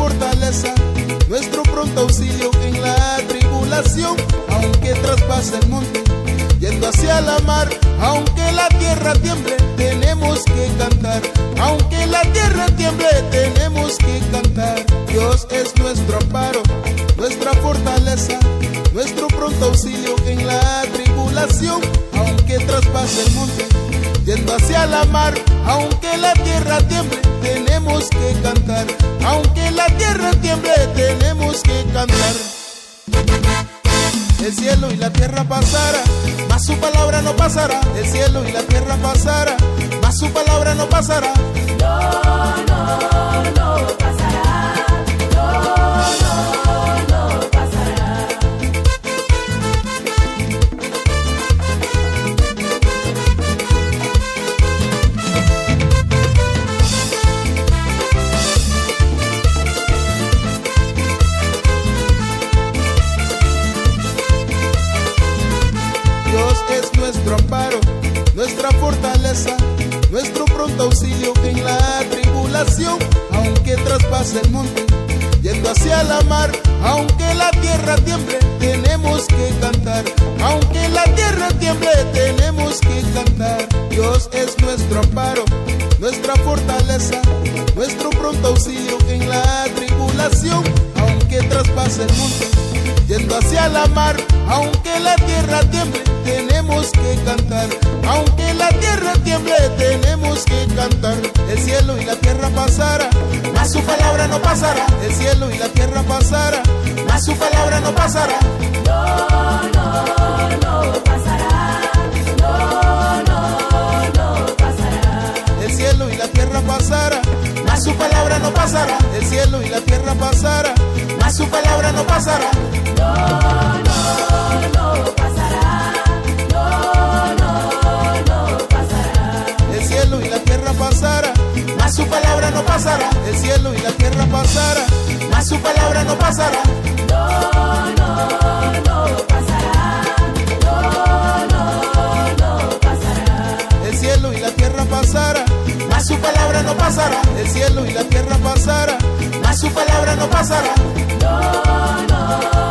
fortaleza, nuestro pronto auxilio en la tribulación. Aunque traspase el monte, yendo hacia la mar, aunque la tierra tiemble, tenemos que cantar. Aunque la tierra tiemble, tenemos que cantar. Dios es nuestro amparo, nuestra fortaleza, nuestro pronto auxilio en la tribulación. Aunque traspase el monte, yendo hacia la mar, aunque la tierra tiemble, tenemos que cantar. Aunque la tierra tiemble, tenemos que cantar. El cielo y la tierra pasará, mas su palabra no pasará. El cielo y la tierra pasará, mas su palabra no pasará. No, no, no pasará. No, no, no pasará. Dios es nuestro amparo, nuestra fortaleza, nuestro pronto auxilio en la tribulación. Aunque traspase el monte, yendo hacia la mar, aunque la tierra tiemble, tenemos que cantar. Aunque la tierra tiemble, tenemos que cantar. Dios es nuestro amparo, nuestra fortaleza, nuestro pronto auxilio en la tribulación. Aunque traspase el monte, yendo hacia la mar, aunque la tierra tiemble, tenemos que cantar. Aunque la tierra tiemble, tenemos que cantar. El cielo y la tierra pasará, mas su palabra no pasará. El cielo y la tierra pasará, mas su palabra no pasará. No, no, no pasará. No, no, no pasará. El cielo y la tierra pasará, mas su palabra no pasará. El cielo y la tierra pasará, mas su palabra no pasará. No, no, no pasará. No, no, no pasará. El cielo y la tierra pasará, mas su palabra no pasará. El cielo y la tierra pasará, mas su palabra no pasará. No, no, no pasará. No, no, no pasará. El cielo y la tierra pasará, mas su palabra no pasará. El cielo y la tierra pasará, mas su palabra no pasará. No, no.